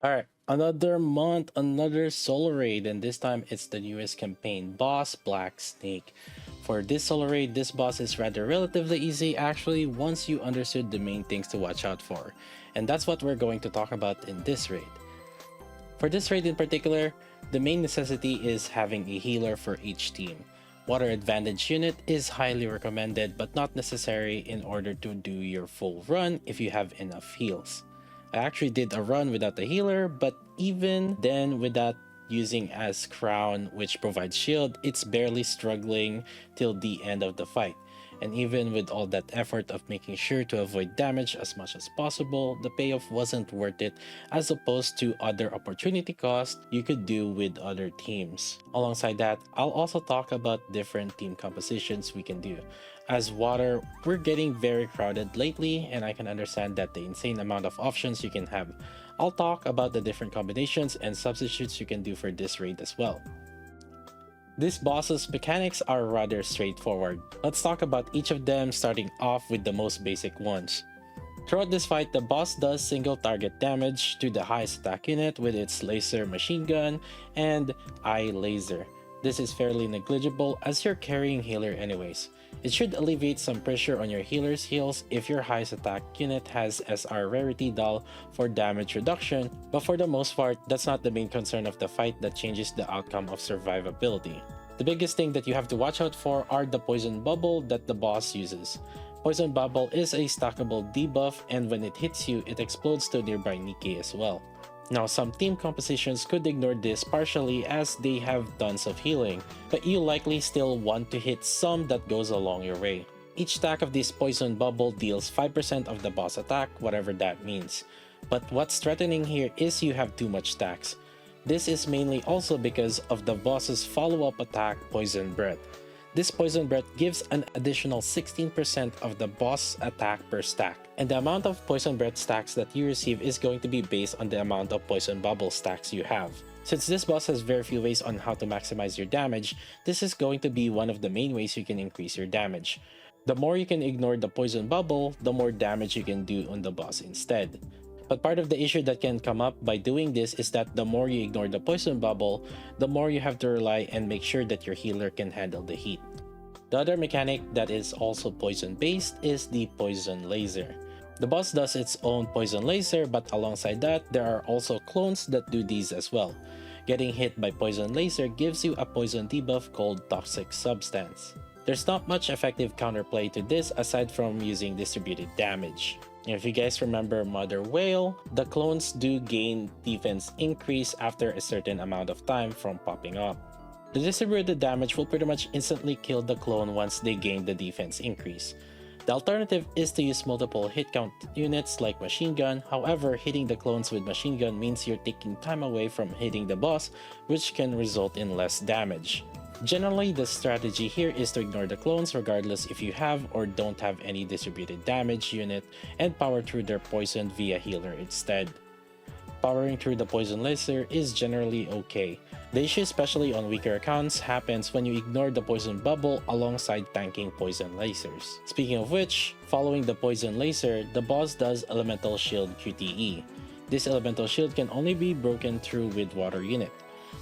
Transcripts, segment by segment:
Alright, another month, another solo raid, and this time it's the newest campaign, Boss Black Snake. For this solo raid, this boss is rather relatively easy actually once you understood the main things to watch out for. And that's what we're going to talk about in this raid. For this raid in particular, the main necessity is having a healer for each team. Water Advantage unit is highly recommended but not necessary in order to do your full run if you have enough heals. I actually did a run without the healer, but even then without using as crown which provides shield, it's barely struggling till the end of the fight. And even with all that effort of making sure to avoid damage as much as possible, the payoff wasn't worth it as opposed to other opportunity costs you could do with other teams. Alongside that, I'll also talk about different team compositions we can do. As water, we're getting very crowded lately, and I can understand that the insane amount of options you can have. I'll talk about the different combinations and substitutes you can do for this raid as well. This boss's mechanics are rather straightforward. Let's talk about each of them, starting off with the most basic ones. Throughout this fight, the boss does single target damage to the highest attack unit with its laser machine gun and eye laser. This is fairly negligible as you're carrying healer anyways. It should alleviate some pressure on your healer's heals if your highest attack unit has SR rarity doll for damage reduction, but for the most part, that's not the main concern of the fight that changes the outcome of survivability. The biggest thing that you have to watch out for are the poison bubble that the boss uses. Poison bubble is a stackable debuff, and when it hits you, it explodes to nearby Nikke as well. Now, some team compositions could ignore this partially as they have tons of healing, but you likely still want to hit some that goes along your way. Each stack of this poison bubble deals 5% of the boss attack, whatever that means. But what's threatening here is you have too much stacks. This is mainly also because of the boss's follow-up attack, Poison Breath. This Poison Breath gives an additional 16% of the boss attack per stack, and the amount of Poison Breath stacks that you receive is going to be based on the amount of Poison Bubble stacks you have. Since this boss has very few ways on how to maximize your damage, this is going to be one of the main ways you can increase your damage. The more you can ignore the Poison Bubble, the more damage you can do on the boss instead. But part of the issue that can come up by doing this is that the more you ignore the poison bubble, the more you have to rely and make sure that your healer can handle the heat. The other mechanic that is also poison based is the poison laser. The boss does its own poison laser, but alongside that, there are also clones that do these as well. Getting hit by poison laser gives you a poison debuff called toxic substance. There's not much effective counterplay to this aside from using distributed damage. If you guys remember Mother Whale, the clones do gain defense increase after a certain amount of time from popping up. The distributed damage will pretty much instantly kill the clone once they gain the defense increase. The alternative is to use multiple hit count units like machine gun, however hitting the clones with machine gun means you're taking time away from hitting the boss, which can result in less damage. Generally, the strategy here is to ignore the clones regardless if you have or don't have any distributed damage unit and power through their poison via healer instead. Powering through the poison laser is generally okay. The issue, especially on weaker accounts, happens when you ignore the poison bubble alongside tanking poison lasers. Speaking of which, following the poison laser, the boss does elemental shield QTE. This elemental shield can only be broken through with water unit.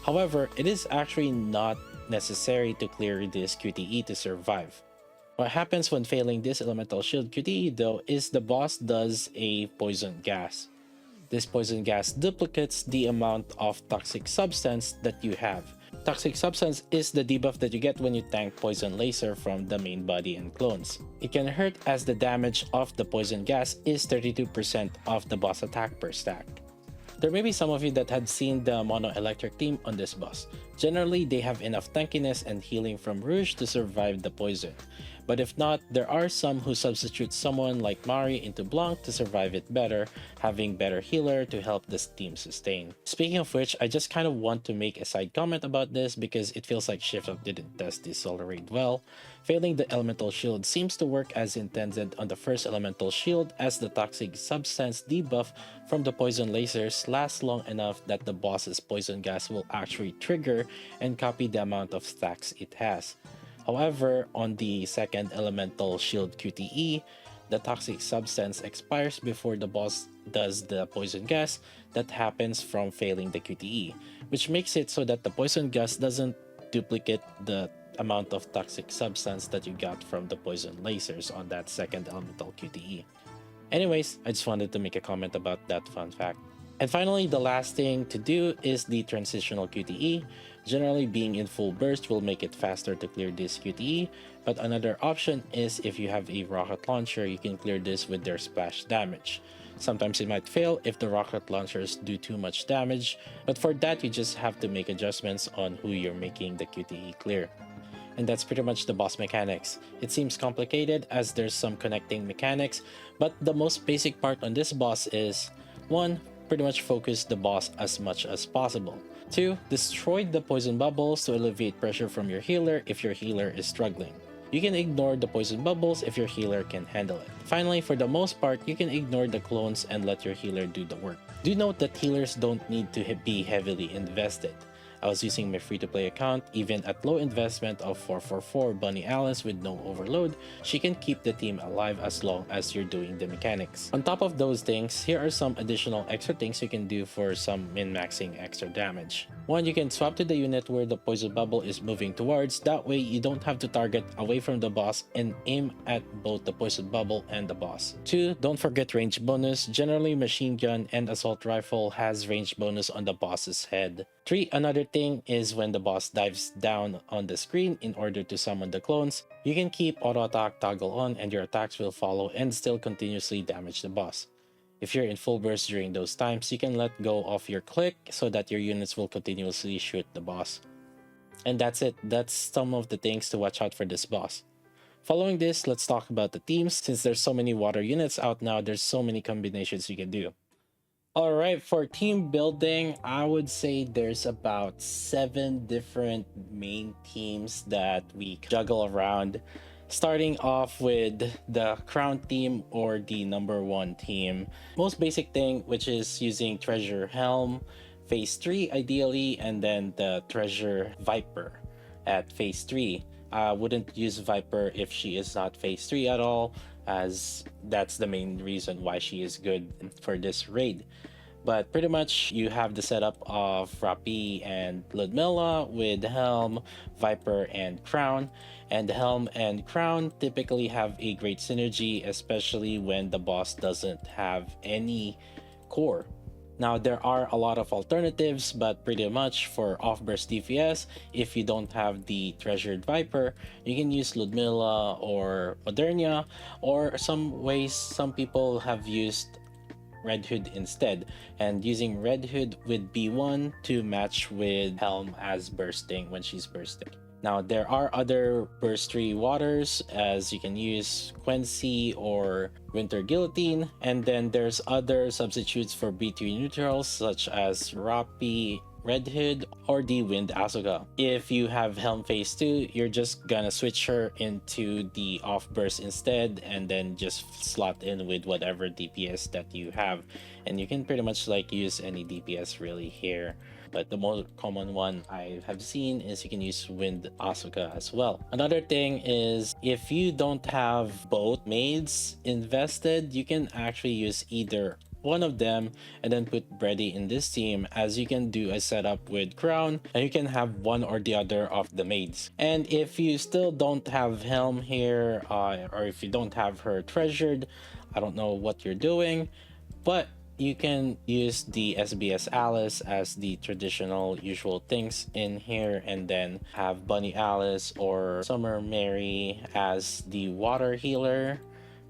However, it is actually not necessary to clear this QTE to survive. What happens when failing this elemental shield QTE though is the boss does a poison gas. This poison gas duplicates the amount of toxic substance that you have. Toxic substance is the debuff that you get when you tank poison laser from the main body and clones. It can hurt as the damage of the poison gas is 32% of the boss attack per stack. There may be some of you that had seen the mono electric team on this boss. Generally, they have enough tankiness and healing from rouge to survive the poison. But if not, there are some who substitute someone like Mari into blanc to survive it better, having better healer to help this team sustain. Speaking of which, I just kind of want to make a side comment about this because it feels like Shift Up didn't test this solar raid well. Failing the elemental shield seems to work as intended on the first elemental shield as the toxic substance debuff from the poison lasers lasts long enough that the boss's poison gas will actually trigger and copy the amount of stacks it has. However, on the second elemental shield QTE, the toxic substance expires before the boss does the poison gas, that happens from failing the QTE, which makes it so that the poison gust doesn't duplicate the amount of toxic substance that you got from the poison lasers on that second elemental QTE. Anyways, I just wanted to make a comment about that fun fact. And finally, the last thing to do is the transitional QTE. Generally, being in full burst will make it faster to clear this QTE, but another option is if you have a rocket launcher, you can clear this with their splash damage. Sometimes it might fail if the rocket launchers do too much damage, but for that you just have to make adjustments on who you're making the QTE clear. And that's pretty much the boss mechanics. It seems complicated as there's some connecting mechanics, but the most basic part on this boss is 1. Pretty much focus the boss as much as possible. 2. Destroy the poison bubbles to alleviate pressure from your healer if your healer is struggling. You can ignore the poison bubbles if your healer can handle it. Finally, for the most part, you can ignore the clones and let your healer do the work. Do note that healers don't need to be heavily invested. I was using my free-to-play account. Even at low investment of 444 Bunny Alice with no overload, she can keep the team alive as long as you're doing the mechanics. On top of those things, here are some additional extra things you can do for some min-maxing extra damage. 1. You can swap to the unit where the poison bubble is moving towards. That way, you don't have to target away from the boss and aim at both the poison bubble and the boss. 2. Don't forget range bonus. Generally, machine gun and assault rifle has range bonus on the boss's head. 3. Another thing is when the boss dives down on the screen in order to summon the clones, you can keep auto attack toggle on and your attacks will follow and still continuously damage the boss. If you're in full burst during those times, you can let go of your click so that your units will continuously shoot the boss. And that's it. That's some of the things to watch out for this boss. Following this, let's talk about the teams. Since there's so many water units out now, there's so many combinations you can do. Alright, for team building, I would say there's about 7 different main teams that we juggle around. Starting off with the crown team or the number 1 team. Most basic thing, which is using treasure Helm, phase 3 ideally, and then the treasure Viper at phase 3. I wouldn't use Viper if she is not phase 3 at all, as that's the main reason why she is good for this raid. But pretty much you have the setup of Rapi and Ludmilla with Helm, Viper, and Crown. And Helm and Crown typically have a great synergy, especially when the boss doesn't have any core. Now there are a lot of alternatives, but pretty much for off-burst DPS, if you don't have the treasured Viper, you can use Ludmilla or Modernia, or some people have used Red Hood instead, and using Red Hood with B1 to match with Helm as bursting when she's bursting. Now there are other burst 3 waters, as you can use Quency or Winter Guillotine, and then there's other substitutes for B3 neutrals such as Rapi, Red Hood, or the Wind Asuka. If you have Helm phase 2, you're just gonna switch her into the off burst instead, and then just slot in with whatever DPS that you have, and you can pretty much like use any DPS really here. But the most common one I have seen is you can use Wind Asuka as well. Another thing is if you don't have both maids invested, you can actually use either one of them and then put Bready in this team, as you can do a setup with Crown and you can have one or the other of the maids. And if you still don't have Helm here, or if you don't have her treasured, I don't know what you're doing, but you can use the SBS Alice as the traditional usual things in here, and then have Bunny Alice or Summer Mary as the water healer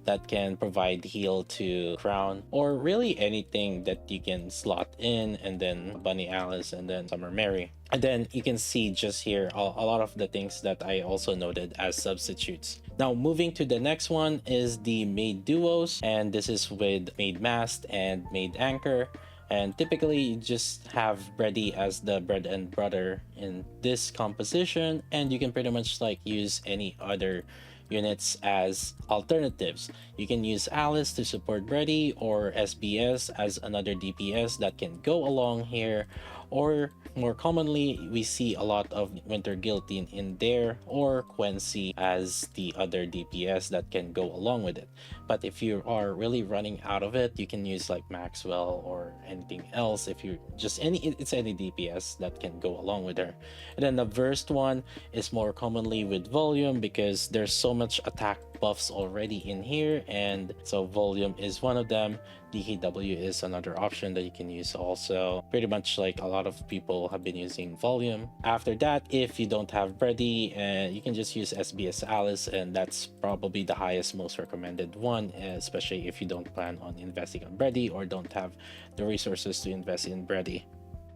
that can provide heal to Crown, or really anything that you can slot in, and then Bunny Alice and then Summer Mary. And then you can see just here a lot of the things that I also noted as substitutes. Now moving to the next one is the Maid duos, and this is with Maid Mast and Maid Anchor. And typically you just have Bready as the bread and butter in this composition, and you can pretty much like use any other units as alternatives. You can use Alice to support Bready, or SBS as another DPS that can go along here, or more commonly we see a lot of winter guillotine in there, or quency as the other DPS that can go along with it. But if you are really running out of it, you can use like Maxwell or anything else. If you just it's any DPS that can go along with her. And then the first one is more commonly with volume, because there's so much attack buffs already in here, and so volume is one of them. DKW is another option that you can use also. Pretty much like a lot of people have been using volume. After that, if you don't have Bready, you can just use SBS Alice, and that's probably the highest, most recommended one, especially if you don't plan on investing on Bready or don't have the resources to invest in Bready.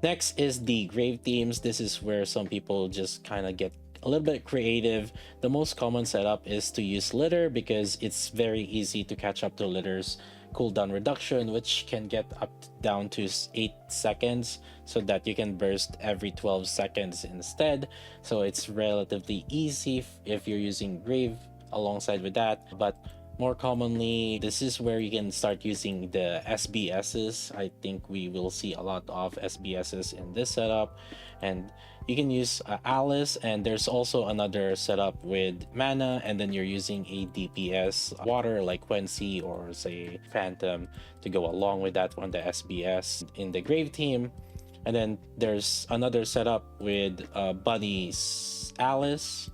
Next is the grave teams. This is where some people just kind of get a little bit creative. The most common setup is to use litter, because it's very easy to catch up to litter's cooldown reduction, which can get up down to 8 seconds, so that you can burst every 12 seconds instead. So it's relatively easy if you're using grave alongside with that. But more commonly, this is where you can start using the SBSs. I think we will see a lot of SBSs in this setup, and you can use Alice, and there's also another setup with mana, and then you're using a DPS water like Quency or say Phantom to go along with that on the SBS in the grave team. And then there's another setup with Bunnies Alice.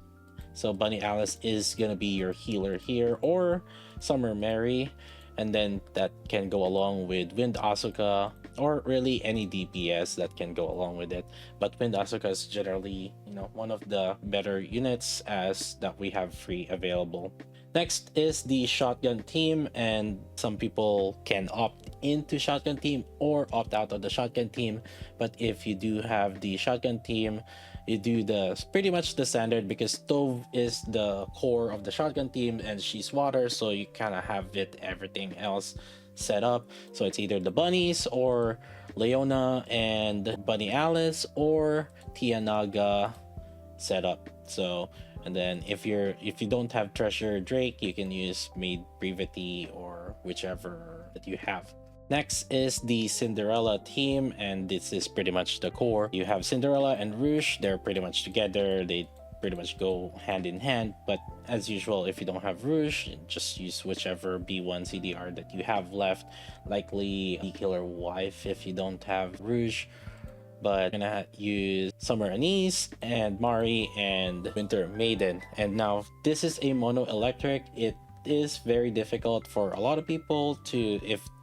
So Bunny Alice is gonna be your healer here, or Summer Mary, and then that can go along with Wind Asuka, or really any DPS that can go along with it. But Wind Asuka is generally, one of the better units as that we have free available. Next is the shotgun team, and some people can opt into shotgun team or opt out of the shotgun team. But if you do have the shotgun team, you do the pretty much the standard, because Stove is the core of the shotgun team and she's water, so you kind of have everything else set up. So it's either the bunnies or Leona and Bunny Alice or Tianaga setup. So, and then if you don't have Treasure Drake, you can use Maid Brevity or whichever that you have. Next is the Cinderella team, and this is pretty much the core. You have Cinderella and Rouge, they're pretty much together, they pretty much go hand in hand. But as usual, if you don't have Rouge, just use whichever B1 CDR that you have left, likely the Killer Wife if you don't have Rouge. But I'm gonna use Summer Anise and Mari and Winter Maiden. And now this is a mono electric. It is very difficult for a lot of people to,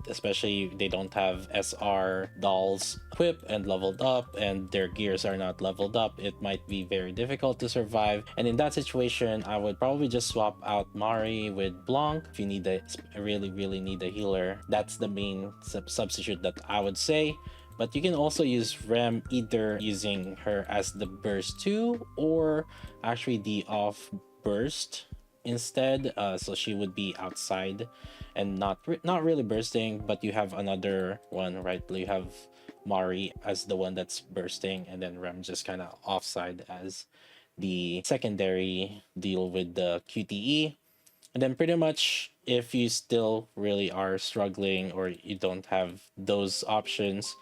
especially they don't have SR dolls equipped and leveled up, and their gears are not leveled up. It might be very difficult to survive, and in that situation I would probably just swap out Mari with Blanc. If you need really need a healer, that's the main substitute that I would say. But you can also use Rem, either using her as the burst 2 or actually the off burst instead. So she would be outside and not really bursting, but you have another one, right? You have Mari as the one that's bursting, and then Rem just kind of offside as the secondary deal with the QTE. And then pretty much if you still really are struggling or you don't have those options,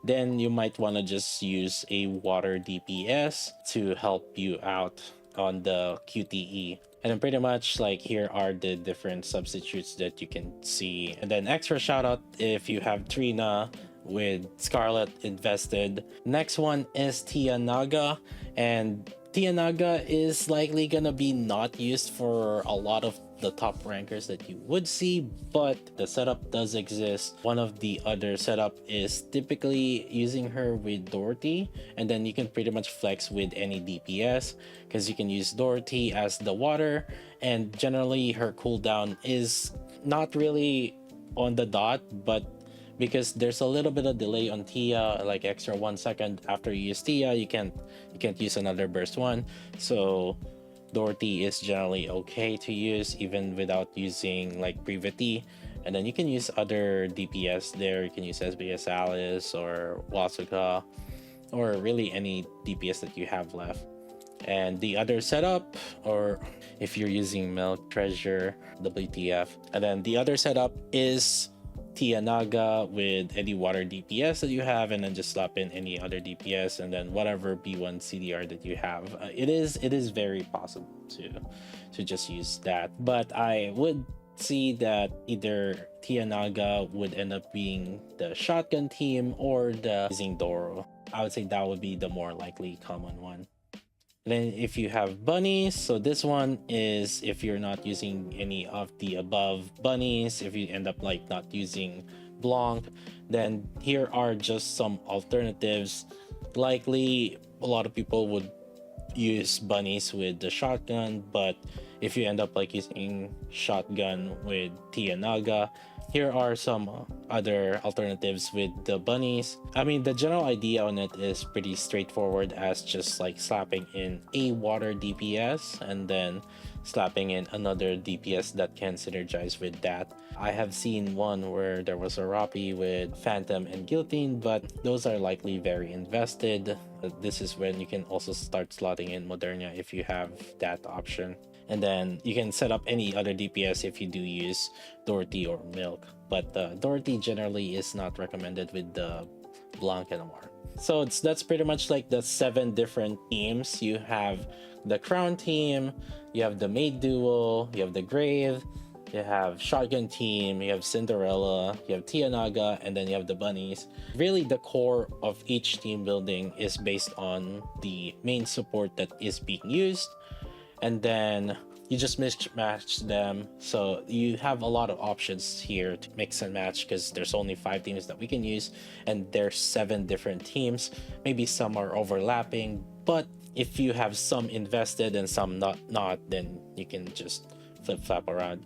then you might want to just use a water DPS to help you out on the QTE. And then pretty much like here are the different substitutes that you can see. And then extra shout out if you have Trina with Scarlet invested. Next one is Tianaga, and Tianaga is likely gonna be not used for a lot of the top rankers that you would see, but the setup does exist. One of the other setup is typically using her with Dorothy, and then you can pretty much flex with any DPS because you can use Dorothy as the water, and generally her cooldown is not really on the dot, but because there's a little bit of delay on Tia, like extra 1 second after you use Tia, you can't use another burst one. So Dorothy is generally okay to use even without using like Brevity. And then you can use other DPS there. You can use SBS Alice or Wasuka, or really any DPS that you have left. And the other setup, or if you're using Milk Treasure, WTF. And then the other setup is Tianaga with any water DPS that you have, and then just slap in any other DPS, and then whatever B1 CDR that you have. It is very possible to just use that, but I would see that either Tianaga would end up being the shotgun team or the using Doro. I would say that would be the more likely common one. Then if you have bunnies, so this one is if you're not using any of the above bunnies, if you end up like not using blanc, then here are just some alternatives. Likely a lot of people would use bunnies with the shotgun, but if you end up like using shotgun with Tianaga, here are some other alternatives with the bunnies. I mean, the general idea on it is pretty straightforward, as just like slapping in a water DPS and then slapping in another DPS that can synergize with that. I have seen one where there was a rapi with phantom and guillotine, but those are likely very invested. This is when you can also start slotting in Modernia if you have that option. And then you can set up any other DPS if you do use Dorothy or Milk, but Dorothy generally is not recommended with the Blanc and Noir. So that's pretty much like the 7 different teams. You have the Crown team, you have the Maid duo, you have the Grave, you have Shotgun team, you have Cinderella, you have Tianaga, and then you have the bunnies. Really, the core of each team building is based on the main support that is being used, and then you just mismatch them. So you have a lot of options here to mix and match, because there's only 5 teams that we can use, and there's 7 different teams. Maybe some are overlapping, but if you have some invested and some not, then you can just flip-flap around.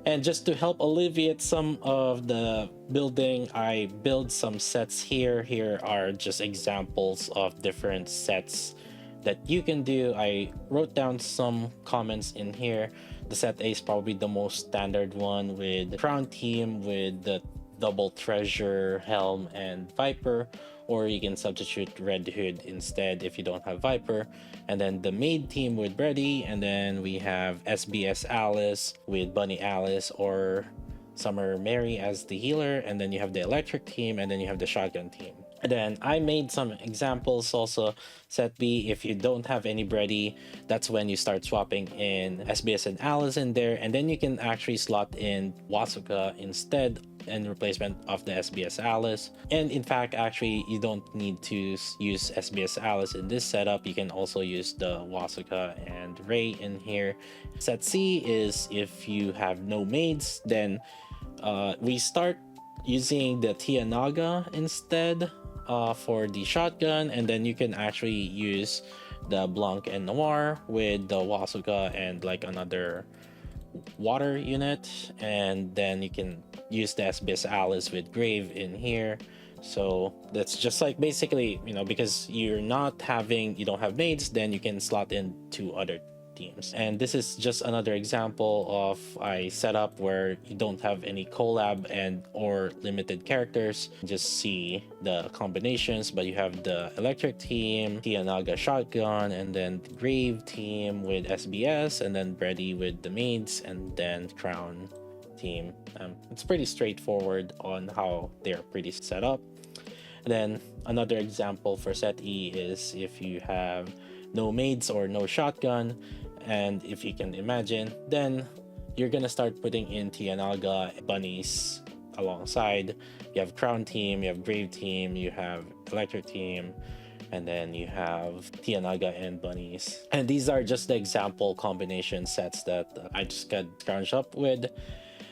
And just to help alleviate some of the building, I build some sets here. Here are just examples of different sets that you can do. I wrote down some comments in here. The set A is probably the most standard one, with the Crown team with the double treasure, Helm, and Viper, or you can substitute Red Hood instead if you don't have Viper. And then the Maid team with Bready, and then we have SBS Alice with Bunny Alice or Summer Mary as the healer, and then you have the Electric team, and then you have the Shotgun team. And then I made some examples also. Set B, if you don't have any Bready, that's when you start swapping in SBS and Alice in there, and then you can actually slot in Asuka instead in replacement of the SBS Alice. And in fact, actually, you don't need to use SBS Alice in this setup. You can also use the Asuka and Ray in here. Set C is if you have no maids, then we start using the Tianaga instead for the shotgun, and then you can actually use the Blanc and Noir with the Asuka and like another water unit, and then you can use the SBS Alice with Grave in here. So that's just like basically, you know, because you don't have maids, then you can slot in 2 other teams. And this is just another example of a setup where you don't have any collab and or limited characters. Just see the combinations, but you have the Electric team, Tianaga shotgun, and then the Grave team with SBS, and then Bready with the maids, and then Crown team. It's pretty straightforward on how they're pretty set up. And then another example for set E is if you have no maids or no shotgun, and if you can imagine, then you're gonna start putting in Tianaga bunnies alongside. You have Crown team, you have Grave team, you have Electric team, and then you have Tianaga and bunnies. And these are just the example combination sets that I just got scrounged up with.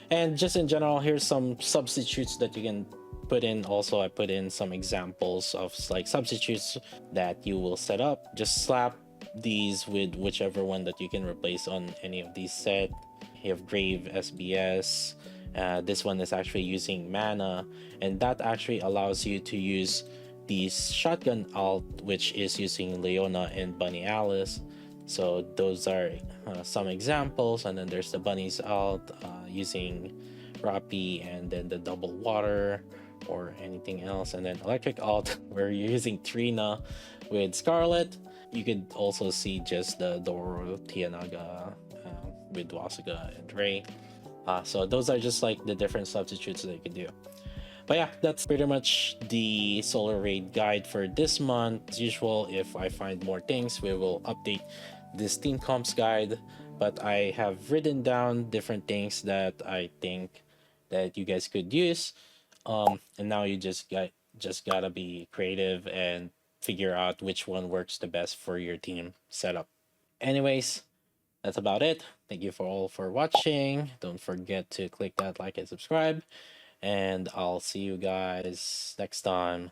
And just in general, here's some substitutes that you can put in. Also, I put in some examples of like substitutes that you will set up. Just slap these with whichever one that you can replace on any of these set. You have Grave SBS. This one is actually using mana, and that actually allows you to use the shotgun alt, which is using Leona and Bunny Alice. So those are some examples. And then there's the bunnies alt using rapi, and then the double water or anything else. And then electric alt where you're using Trina with Scarlet. You could also see just the Doro, Tianaga with Asuka and Ray. So those are just like the different substitutes that you can do. But yeah, that's pretty much the solar raid guide for this month. As usual, if I find more things, we will update this team comps guide. But I have written down different things that I think that you guys could use. And now you just gotta be creative and figure out which one works the best for your team setup. Anyways, that's about it. Thank you for all for watching. Don't forget to click that like and subscribe, and I'll see you guys next time.